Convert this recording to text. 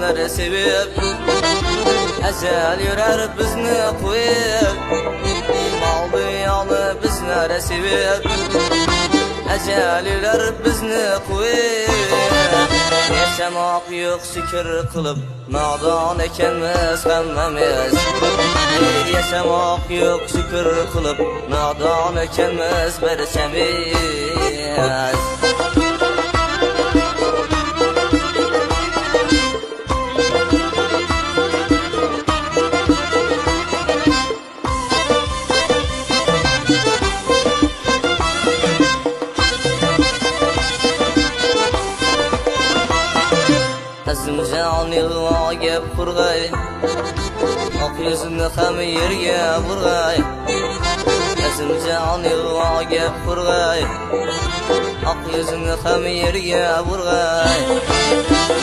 bizlere sevip Ecel yürer bizni koyup Mal dünyalı bizlere sevip Ecel yürer bizni koyup Yaşamak yok şükür kılıp Nadan ekenmiz hemmemiz Yaşamak yok şükür kılıp Nadan ekenmiz berçemiz Azimcan yılma gep kurgay Ak yüzünü hem yerge vurgay Azimcan yılma gep kurgay Ak yüzünü hem yerge vurgay